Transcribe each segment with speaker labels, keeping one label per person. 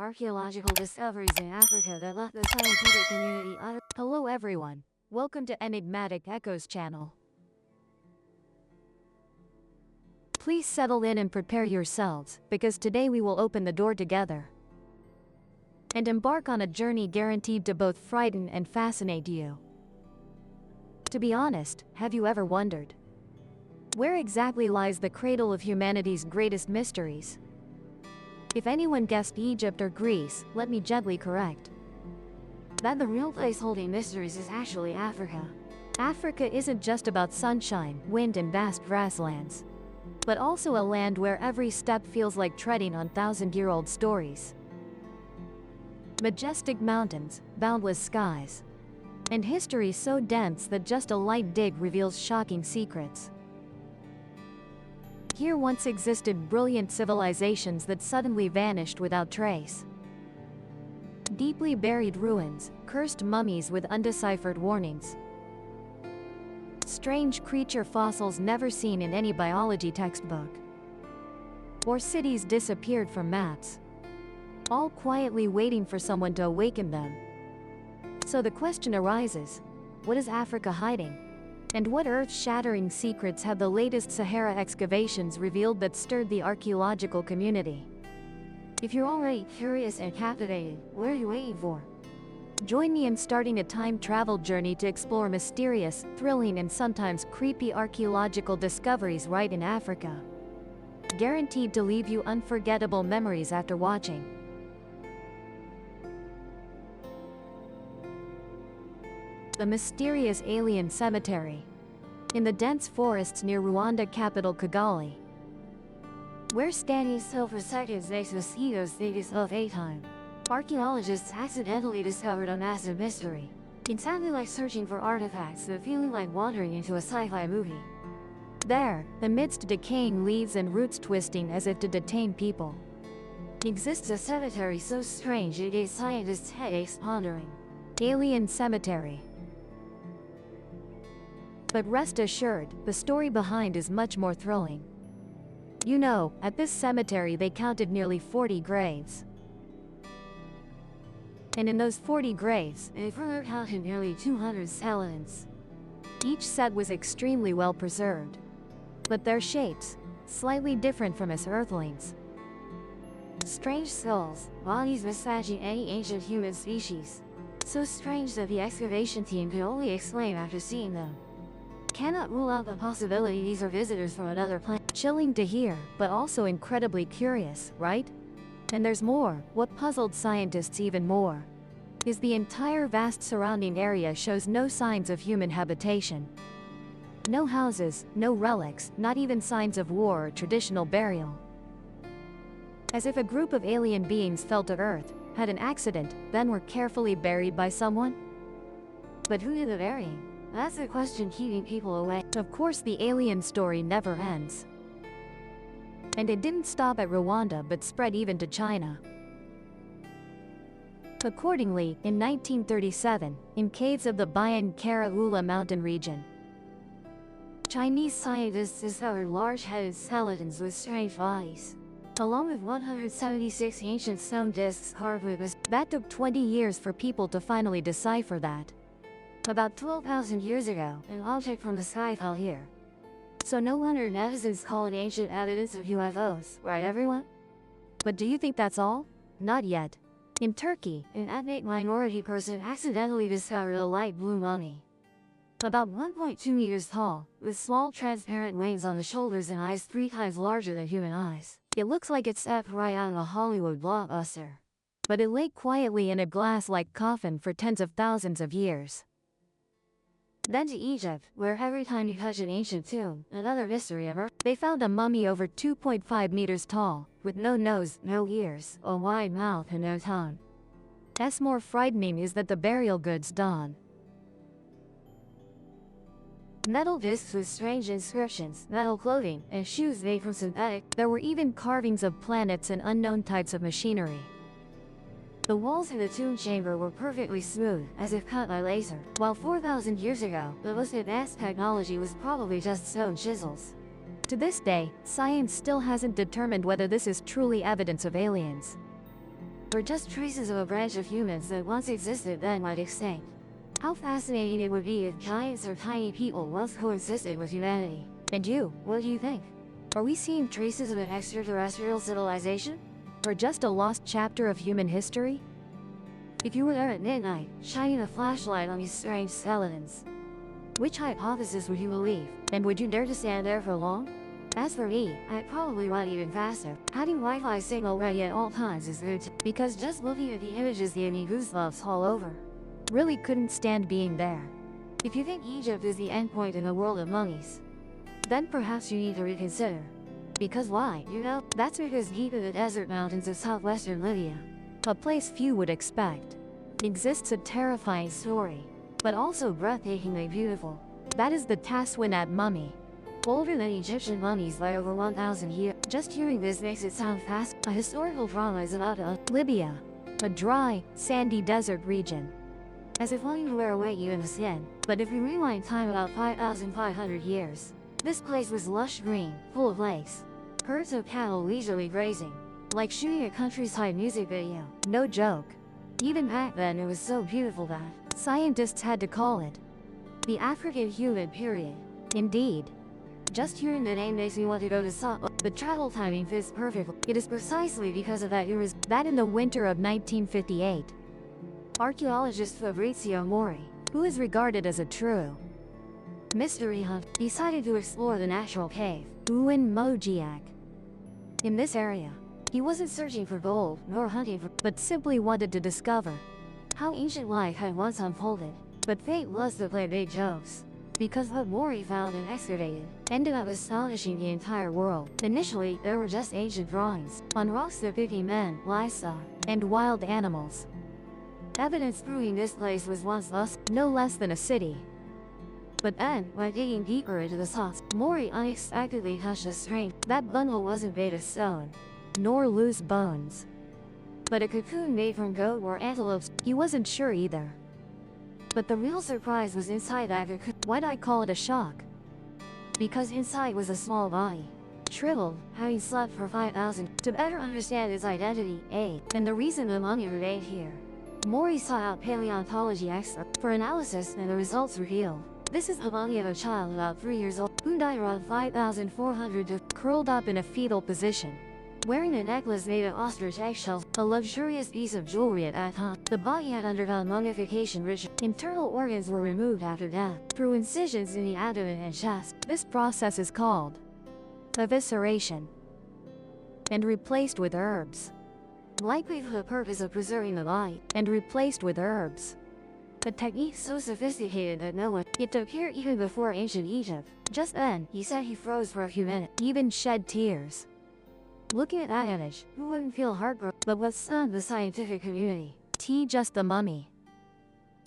Speaker 1: archaeological discoveries in Africa that left the scientific community utter. Hello everyone. Welcome to Enigmatic Echoes channel. Please settle in and prepare yourselves, because today we will open the door together and embark on a journey guaranteed to both frighten and fascinate you. To be honest, have you ever wondered, where exactly lies the cradle of humanity's greatest mysteries? If anyone guessed Egypt or Greece, let me gently correct that the real place holding mysteries is actually Africa. Africa isn't just about sunshine, wind and vast grasslands, but also a land where every step feels like treading on thousand-year-old stories. Majestic mountains, boundless skies, and history so dense that just a light dig reveals shocking secrets. Here once existed brilliant civilizations that suddenly vanished without trace. Deeply buried ruins, cursed mummies with undeciphered warnings, strange creature fossils never seen in any biology textbook, or cities disappeared from maps, all quietly waiting for someone to awaken them. So the question arises, what is Africa hiding? And what earth-shattering secrets have the latest Sahara excavations revealed that stirred the archaeological community? If you're already curious and captivated, what are you waiting for? Join me in starting a time travel journey to explore mysterious, thrilling and sometimes creepy archaeological discoveries right in Africa. Guaranteed to leave you unforgettable memories after watching. The mysterious alien cemetery. In the dense forests near Rwanda capital Kigali, where standing still for seconds makes mosquitoes think it's of a time, archaeologists accidentally discovered a massive mystery. It sounded like searching for artifacts, but feeling like wandering into a sci-fi movie. There, amidst decaying leaves and roots twisting as if to detain people, exists a cemetery so strange it gave scientists headaches pondering. Alien cemetery. But rest assured, the story behind is much more thrilling. You know, at this cemetery they counted nearly 40 graves. And in those 40 graves, they further counted nearly 200 skeletons. Each set was extremely well preserved, but their shapes, slightly different from us earthlings. Strange skulls, bodies mismatching any ancient human species. So strange that the excavation team could only explain after seeing them. Cannot rule out the possibility these are visitors from another planet. Chilling to hear, but also incredibly curious, right? And there's more. What puzzled scientists even more is the entire vast surrounding area shows no signs of human habitation. No houses, no relics, not even signs of war or traditional burial. As if a group of alien beings fell to Earth, had an accident, then were carefully buried by someone? But who did the burying? That's the question keeping people away. Of course, the alien story never ends. And it didn't stop at Rwanda but spread even to China. Accordingly, in 1937, in caves of the Bayan Karaula mountain region, Chinese scientists discovered large-headed skeletons with strange bodies, along with 176 ancient stone discs carved with this. That took 20 years for people to finally decipher that. About 12,000 years ago, an object from the sky fell here. So no wonder netizens call it ancient evidence of UFOs, right everyone? But do you think that's all? Not yet. In Turkey, an ethnic minority person accidentally discovered a light blue mummy, about 1.2 meters tall, with small transparent wings on the shoulders and eyes 3 times larger than human eyes. It looks like it stepped right out of a Hollywood blockbuster. But it lay quietly in a glass-like coffin for tens of thousands of years. Then to Egypt, where every time you touch an ancient tomb, another mystery emerged. They found a mummy over 2.5 meters tall, with no nose, no ears, a wide mouth and no tongue. What's more frightening is that the burial goods don metal discs with strange inscriptions, metal clothing, and shoes made from synthetic. There were even carvings of planets and unknown types of machinery. The walls in the tomb chamber were perfectly smooth, as if cut by laser, while 4,000 years ago, the most advanced technology was probably just stone chisels. To this day, science still hasn't determined whether this is truly evidence of aliens, or just traces of a branch of humans that once existed then went extinct. How fascinating it would be if giants or tiny people once coexisted with humanity. And you, what do you think? Are we seeing traces of an extraterrestrial civilization? Or just a lost chapter of human history? If you were there at midnight, shining a flashlight on these strange skeletons, which hypothesis would you believe? And would you dare to stand there for long? As for me, I'd probably run even faster. Having Wi-Fi signal ready at all times is good, because just looking at the images gave me goosebumps all over. Really couldn't stand being there. If you think Egypt is the endpoint in the world of mummies, then perhaps you need to reconsider. Because why? You know, that's because deep in the desert mountains of southwestern Libya, a place few would expect, exists a terrifying story, but also breathtakingly beautiful. That is the Taswinat mummy. Older than Egyptian mummies by over 1,000 years. Just hearing this makes it sound fast. A historical drama is about Libya, a dry, sandy desert region, as if wanting to wear away you in the skin. But if we rewind time about 5,500 years, this place was lush green, full of lakes, herds of cattle leisurely grazing, like shooting a countryside music video. No joke. Even back then it was so beautiful that scientists had to call it the African human period. Indeed. Just hearing the name makes me want to go to South. The travel timing fits perfectly. It is precisely because of that that in the winter of 1958, archaeologist Fabrizio Mori, who is regarded as a true mystery hunter, decided to explore the natural cave, Mojiak. In this area, he wasn't searching for gold, nor hunting for, but simply wanted to discover how ancient life had once unfolded. But fate was to play big jokes, because what Mori found and excavated ended up astonishing the entire world. Initially, there were just ancient drawings on rocks depicting men, livestock, and wild animals. Evidence proving this place was once no less than a city. But then, by digging deeper into the sauce, Mori unexpectedly touched a string. That bundle wasn't made of stone, nor loose bones, but a cocoon made from goat or antelopes. He wasn't sure either. But the real surprise was inside that cocoon. Why'd I call it a shock? Because inside was a small body, shriveled, having slept for 5,000. To better understand its identity, and the reason the mummy remained here, Mori sought out paleontology experts for analysis, and the results revealed this is the mummy of a child about 3 years old, who died around 5,400, curled up in a fetal position, wearing a necklace made of ostrich eggshells, a luxurious piece of jewelry at that time. The body had undergone mummification ritual. Internal organs were removed after death, through incisions in the abdomen and chest. This process is called evisceration, and replaced with herbs, likely for the purpose of preserving the body, and replaced with herbs. A technique so sophisticated that no one, it appeared even before ancient Egypt. Just then, he said he froze for a few minutes, even shed tears. Looking at that image, who wouldn't feel heartbroken? But what stunned the scientific community? Just the mummy.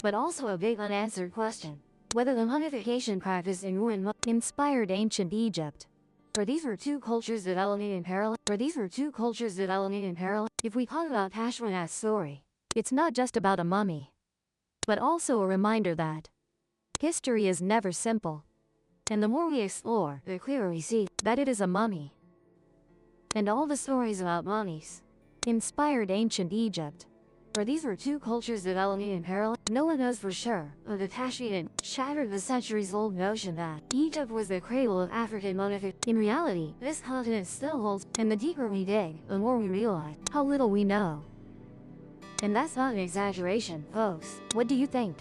Speaker 1: But also a big unanswered question: whether the mummification practice in ruin inspired ancient Egypt. For these were two cultures developing in parallel. If we talk about Tashwinat's story, it's not just about a mummy, but also a reminder that history is never simple. And the more we explore, the clearer we see that it is a mummy. And all the stories about mummies inspired ancient Egypt. For these were two cultures developing in parallel. No one knows for sure, but the Tashwinat shattered the centuries-old notion that Egypt was the cradle of African mummification. In reality, this continent still holds, and the deeper we dig, the more we realize how little we know. And that's not an exaggeration, folks. What do you think?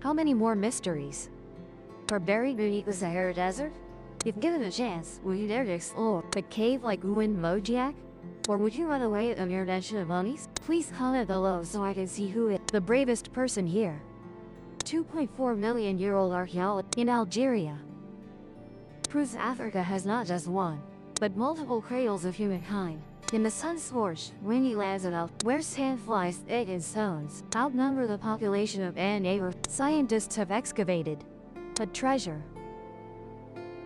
Speaker 1: How many more mysteries are buried beneath the Sahara Desert? If given a chance, would you dare to explore a cave like Mojiak? Or would you run away at the mere mention of mummies? Please comment below so I can see who is the bravest person here. 2.4 million year old archaeologist in Algeria proves Africa has not just one, but multiple cradles of humankind. In the sun-scorched, windy lands of where sandflies, thick and stones outnumber the population of an neighbor, scientists have excavated a treasure.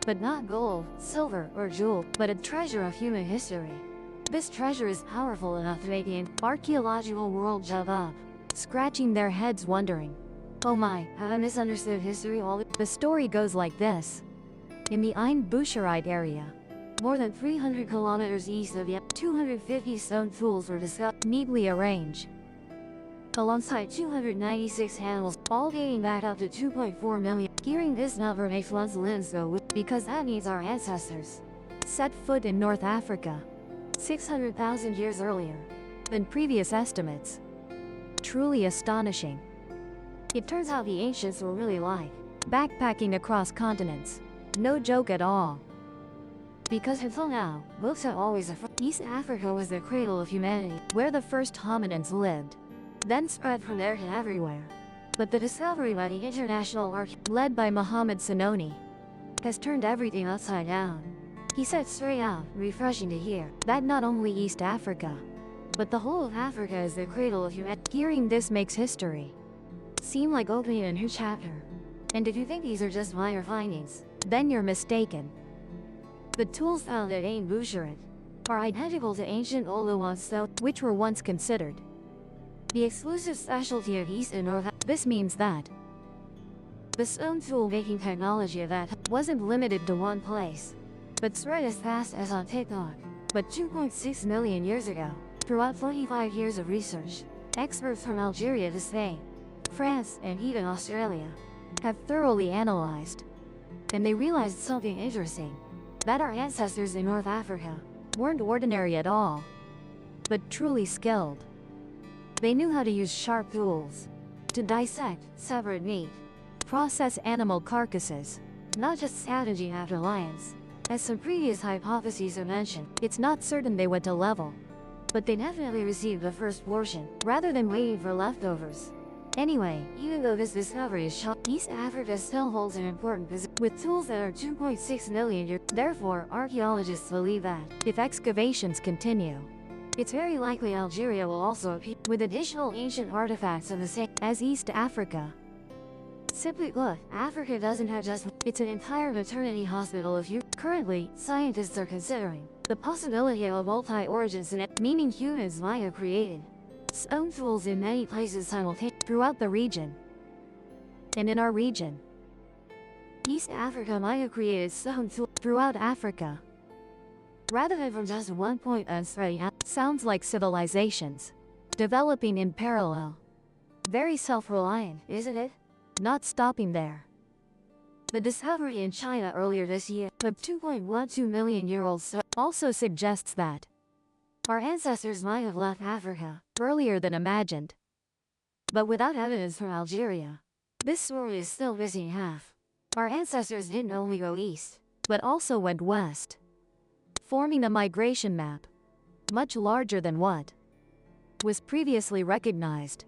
Speaker 1: But not gold, silver, or jewel, but a treasure of human history. This treasure is powerful enough to make the archaeological world jump up, scratching their heads wondering, oh my, have I misunderstood history all? The story goes like this. In the Ain Bushehrite area, More than 300 kilometers east of Yep, 250 stone tools were discovered, neatly arranged, alongside 296 animals, all dating back up to 2.4 million. Hearing this number makes one's limbs go with, because that means our ancestors set foot in North Africa 600,000 years earlier than previous estimates. Truly astonishing. It turns out the ancients were really like backpacking across continents. No joke at all. Because until now, books have always affirmed East Africa was the cradle of humanity, where the first hominins lived, then spread from there to everywhere. But the discovery by the International Archaeological, led by Mohammed Sanoni, has turned everything upside down. He said straight out, refreshing to hear, that not only East Africa, but the whole of Africa is the cradle of humanity. Hearing this makes history seem like opening a new chapter. And if you think these are just minor findings, then you're mistaken. The tools found at Ain Boucherit are identical to ancient Oluwan stone, which were once considered the exclusive specialty of East and North. This means that the stone tool making technology of that wasn't limited to one place, but spread as fast as on TikTok. But 2.6 million years ago, throughout 25 years of research, experts from Algeria to Spain, France, and even Australia have thoroughly analyzed, and they realized something interesting, that our ancestors in North Africa weren't ordinary at all, but truly skilled. They knew how to use sharp tools to dissect, separate meat, process animal carcasses, not just scavenging after lions. As some previous hypotheses have mentioned, it's not certain they went to level, but they definitely received the first portion, rather than waiting for leftovers. Anyway, even though this discovery is shocking, East Africa still holds an important position, with tools that are 2.6 million years. Therefore, archaeologists believe that, if excavations continue, it's very likely Algeria will also appear, with additional ancient artifacts of the same as East Africa. Simply put, Africa doesn't have just, it's an entire maternity hospital of you. Currently, scientists are considering the possibility of a multi-origins, meaning humans might have created stone tools in many places simultaneously throughout the region. And in our region, East Africa might have created stone tools throughout Africa, rather than from just one point and spreading out. Sounds like civilizations developing in parallel. Very self-reliant, isn't it? Not stopping there. The discovery in China earlier this year of 2.12 million year old stone also suggests that our ancestors might have left Africa earlier than imagined. But without evidence from Algeria, this story is still missing half. Our ancestors didn't only go east, but also went west, forming a migration map much larger than what was previously recognized.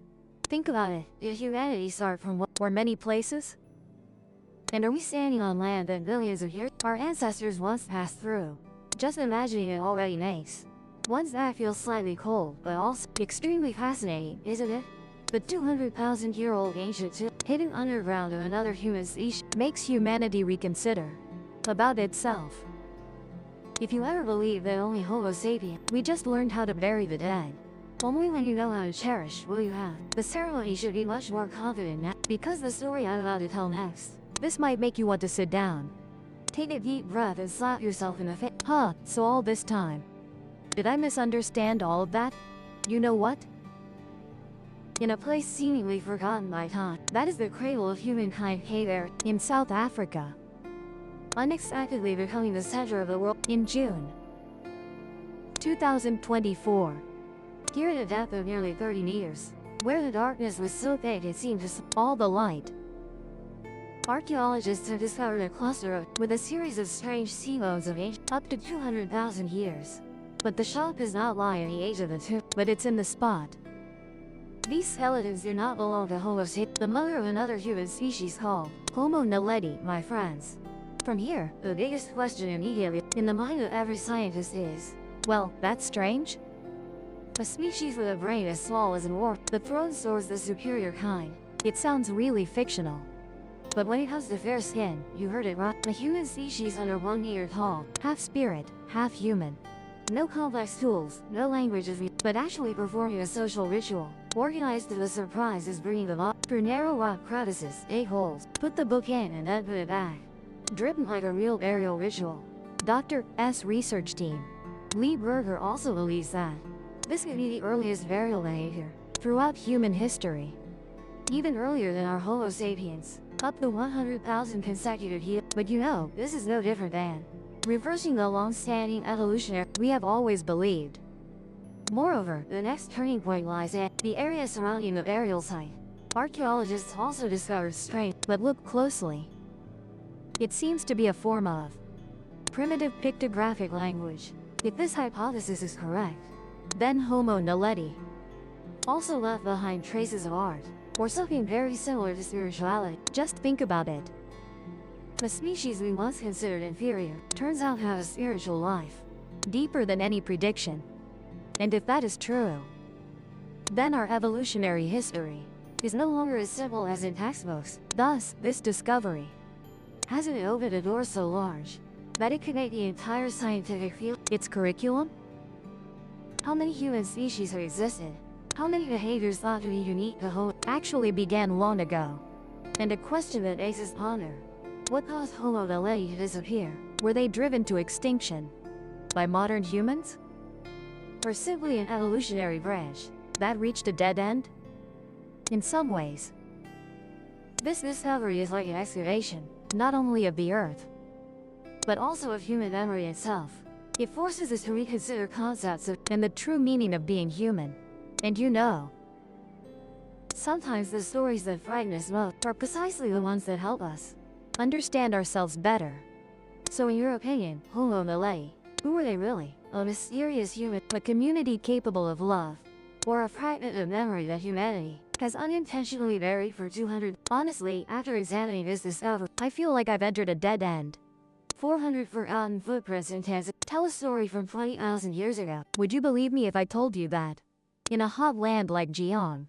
Speaker 1: Think about it, did humanity start from what were many places? And are we standing on land that billions of years our ancestors once passed through? Just imagining it already makes one's back feel slightly cold, but also extremely fascinating, isn't it? The 200,000-year-old ancient tomb hidden underground of another human species makes humanity reconsider about itself. If you ever believe that only Homo sapiens, we just learned how to bury the dead, only when you know how to cherish what you have. The ceremony should be much more confident now, because the story I'm about to tell next, this might make you want to sit down, take a deep breath and slap yourself in the face. Huh, so all this time, did I misunderstand all of that? You know what? In a place seemingly forgotten by time, that is the cradle of humankind, there, in South Africa, unexpectedly becoming the center of the world in June 2024. Here at a depth of nearly 30 meters, where the darkness was so thick it seemed to all the light, archaeologists have discovered a cluster with a series of strange sea bones of age up to 200,000 years. But the shock does not lie in the age of the tomb, but it's in the spot. These skeletons do not belong to Homo sapiens, the mother of another human species called Homo naledi, my friends. From here, the biggest question immediately in the mind of every scientist is, well, that's strange? A species with a brain as small as an orb, the throne stores the superior kind. It sounds really fictional. But when it comes to fair skin, you heard it right. A human species under 1 meter tall, half spirit, half human. No complex tools, no languages, but actually performing a social ritual. Organized to the surprise is bringing them up through narrow rock crevices, 8 holes. Put the book in and then put it back. Dripping like a real burial ritual. Dr. S. research team Lee Berger also believes that this could be the earliest burial behavior throughout human history, even earlier than our Homo sapiens, up to 100,000 consecutive years. But you know, this is no different than reversing the long-standing evolutionary we have always believed. Moreover, the next turning point lies at the area surrounding the burial site. Archaeologists also discovered strange, but look closely. It seems to be a form of primitive pictographic language. If this hypothesis is correct, then Homo naledi also left behind traces of art, or something very similar to spirituality. Just think about it. The species we once considered inferior turns out to have a spiritual life, deeper than any prediction. And if that is true, then our evolutionary history is no longer as simple as in textbooks. Thus, this discovery hasn't opened a door so large that it could make the entire scientific field its curriculum? How many human species have existed? How many behaviors thought to be unique to Homo actually began long ago? And a question that makes us ponder: what caused Homo naledi to disappear? Were they driven to extinction by modern humans? Or simply an evolutionary branch that reached a dead end? In some ways, this discovery is like an excavation, not only of the Earth, but also of human memory itself. It forces us to reconsider concepts of and the true meaning of being human. And you know, sometimes the stories that frighten us most are precisely the ones that help us understand ourselves better. So in your opinion, Homo naledi, who were they really? A mysterious human, a community capable of love, or a fragment of memory that humanity has unintentionally buried for 200? Honestly, after examining this discovery, I feel like I've entered a dead end. 400 forgotten footprints in Tanzania tell a story from 20,000 years ago. Would you believe me if I told you that in a hot land like Jiang,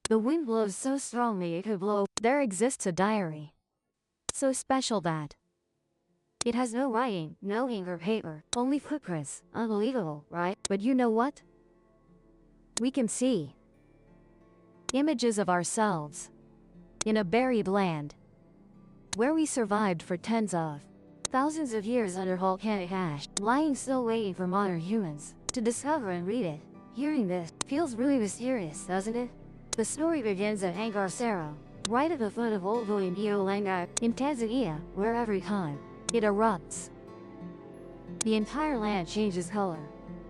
Speaker 1: the wind blows so strongly it could blow? There exists a diary so special that it has no writing, no ink or paper, only footprints. Unbelievable, right? But you know what? We can see images of ourselves in a buried land where we survived for tens of thousands of years under volcanic ash, lying still waiting for modern humans to discover and read it. Hearing this feels really mysterious, doesn't it? The story begins at Angarsero, right at the foot of Old Lenga in Tanzania, where every time it erupts, the entire land changes color.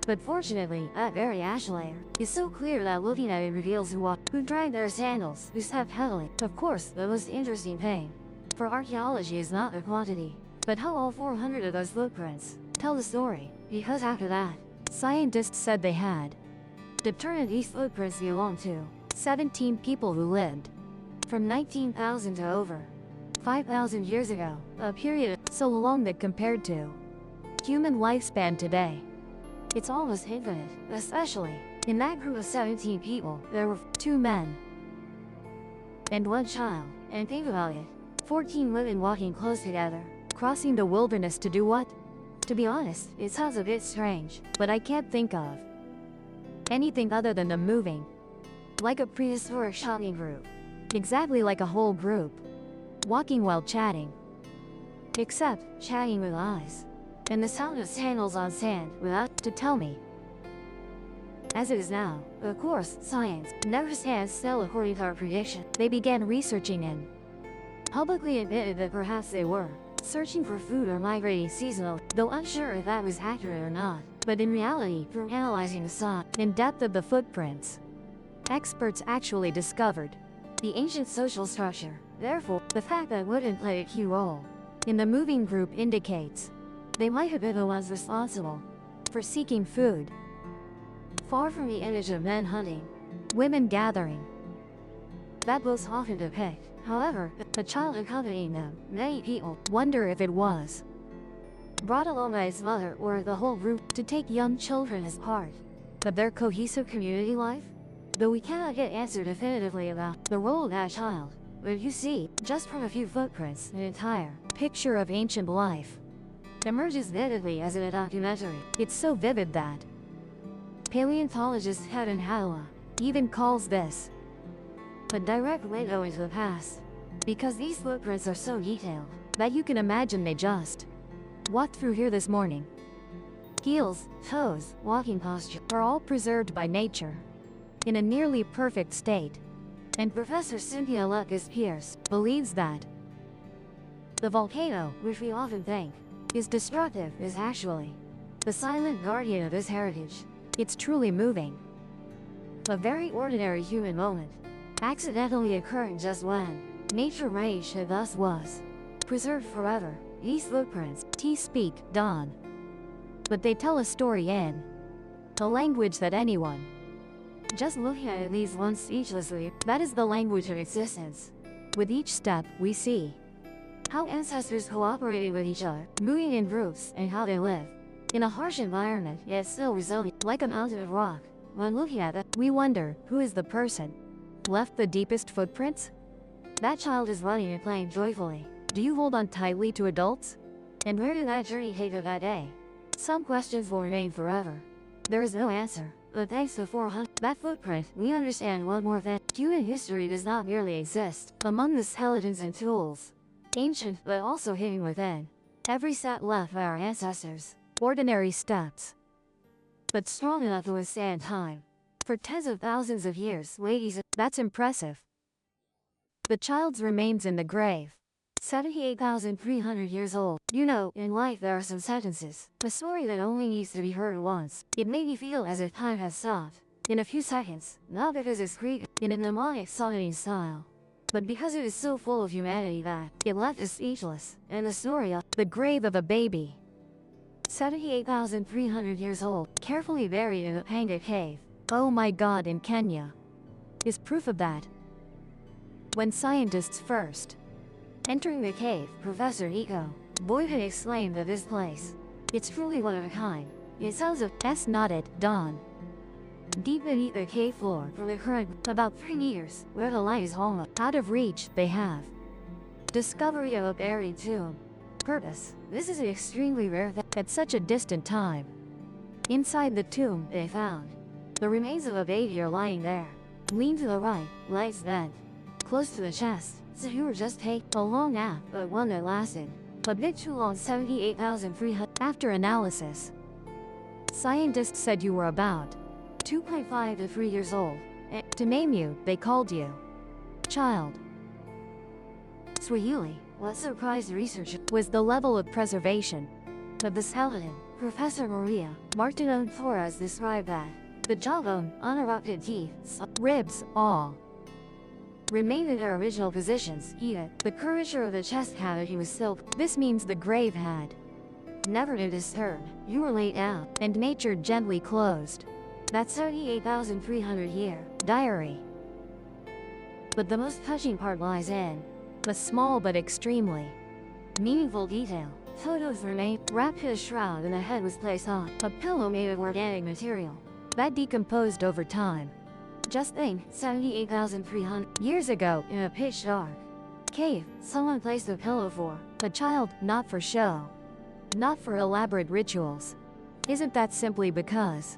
Speaker 1: But fortunately, that very ash layer is so clear that looking at it reveals who dragged their sandals, who stepped heavily. Of course, the most interesting thing for archaeology is not the quantity, but how all 400 of those footprints tell the story. Because after that, scientists said they had determined these footprints belonged to 17 people who lived from 19,000 to over 5,000 years ago, a period so long that compared to human lifespan today, it's almost infinite. Especially in that group of 17 people, there were 2 men and 1 child. And think about it, 14 women walking close together, crossing the wilderness to do what? To be honest, it sounds a bit strange, but I can't think of anything other than them moving like a prehistoric shopping group. Exactly like a whole group, walking while chatting. Except, chatting with eyes. And the sound of sandals on sand without to tell me. As it is now, of course, science never stands still according to our prediction. They began researching and publicly admitted that perhaps they were searching for food or migrating seasonal, though unsure if that was accurate or not. But in reality, from analyzing the size and depth of the footprints, experts actually discovered the ancient social structure. Therefore, the fact that women played a key role in the moving group indicates they might have been the ones responsible for seeking food. Far from the image of men hunting, women gathering that books often depict. However, a child accompanying them, many people wonder if it was brought along by its mother or the whole group to take young children as part of their cohesive community life. Though we cannot get answered definitively about the role of that child, but you see, just from a few footprints, an entire picture of ancient life emerges vividly as in a documentary. It's so vivid that paleontologist Helen Halla even calls this a direct window into the past, because these footprints are so detailed that you can imagine they just walked through here this morning. Heels, toes, walking posture are all preserved by nature, in a nearly perfect state. And Professor Cynthia Lucas Pierce believes that the volcano, which we often think is destructive, is actually the silent guardian of this heritage. It's truly moving. A very ordinary human moment, accidentally occurring just when nature rage and thus was preserved forever. These footprints, speak Dawn, but they tell a story in a language that anyone just looking at these ones speechlessly, that is the language of existence. With each step, we see how ancestors cooperated with each other, moving in groups, and how they live in a harsh environment, yet still resilient, like a mountain of rock. When looking at it, we wonder, who is the person left the deepest footprints? That child is running and playing joyfully. Do you hold on tightly to adults? And where did that journey take you that day? Some questions will remain forever. There is no answer. But thanks to 400, that footprint, we understand one more thing. Human history does not merely exist among the skeletons and tools, ancient but also hidden within every step left by our ancestors. Ordinary steps, but strong enough to withstand time. For tens of thousands of years, ladies, that's impressive. The child's remains in the grave. 78,300 years old. You know, in life there are some sentences, a story that only needs to be heard once. It made me feel as if time has stopped in a few seconds, not because it's creepy in a mnemonic songing style, but because it is so full of humanity that it left us speechless. And the story of the grave of a baby, 78,300 years old, carefully buried in a Panga cave, oh my god, in Kenya, is proof of that. When scientists first entering the cave, Professor Nico Boyhood exclaimed of this place, "It's truly one of a kind." It sounds of S nodded, Dawn. Deep beneath the cave floor, from the current, about 3 meters, where the light is almost out of reach, they have discovery of a buried tomb. Purpose: this is an extremely rare thing at such a distant time. Inside the tomb, they found the remains of a baby are lying there. Lean to the right, legs bent, close to the chest. So you were just take a long nap, but one that lasted a bit too long. 78,300. After analysis, scientists said you were about 2.5 to 3 years old. And to name you, they called you child. Swahili. What surprised researchers was the level of preservation of the skeleton. Professor Maria Martinon Torres described that the jawbone, unerupted teeth, ribs, all remained in their original positions, yet the curvature of the chest cavity was still. This means the grave had never been disturbed. You were laid out, and nature gently closed that 78,300 year diary. But the most touching part lies in the small but extremely meaningful detail. Toto's remained wrapped in a shroud, and the head was placed on a pillow made of organic material that decomposed over time. Just think, 78,300 years ago, in a pitch dark cave, someone placed a pillow for a child, not for show, not for elaborate rituals. Isn't that simply because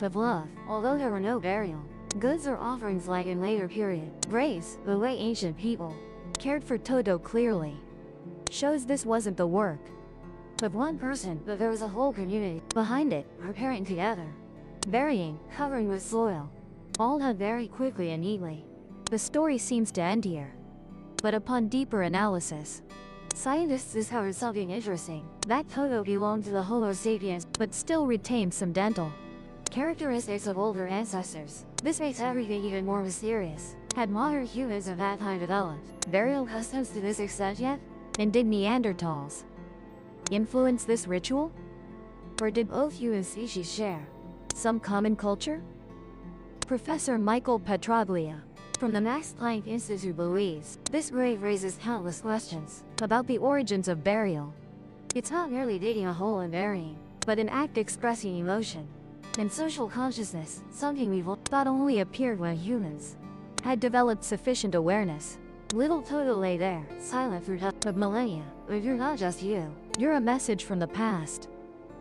Speaker 1: of love? Although there were no burial goods or offerings like in later period graves, the way ancient people cared for Toto clearly shows this wasn't the work of one person, but there was a whole community behind it, preparing together, burying, covering with soil, all done very quickly and neatly. The story seems to end here, but upon deeper analysis, scientists discovered something interesting. That Toto belonged to the Homo sapiens, but still retained some dental characteristics of older ancestors. This makes everything even more mysterious. Had modern humans of that time developed burial customs to this extent yet? And did Neanderthals influence this ritual? Or did both human species share some common culture? Professor Michael Petraglia from the Max Planck Institute believes this grave raises countless questions about the origins of burial. It's not merely digging a hole and burying, but an act expressing emotion and social consciousness, something we've thought only appeared when humans had developed sufficient awareness. Little Toto lay there, silent through of millennia. But you're not just you. You're a message from the past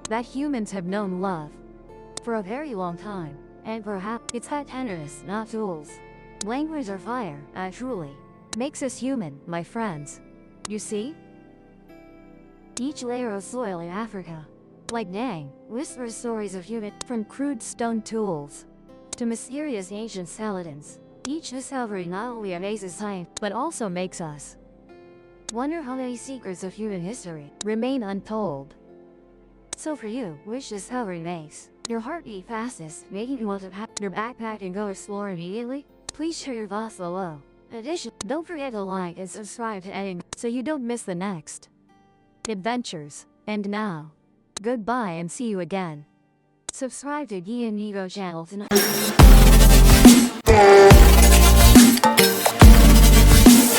Speaker 1: that humans have known love for a very long time. And perhaps it's that tenderness, not tools, language or fire, that truly makes us human, my friends. You see? each layer of soil in Africa. Like Nang, whispers stories of human, from crude stone tools to mysterious ancient skeletons. Each discovery not only amazes science, but also makes us wonder how many secrets of human history remain untold. So for you, which discovery makes your heart beat fastest, making you want to pack your backpack and go explore immediately? Please share your thoughts below. In addition, don't forget to like and subscribe to Enigma so you don't miss the next adventures. And now, goodbye and see you again. Subscribe to the Enigma channel tonight.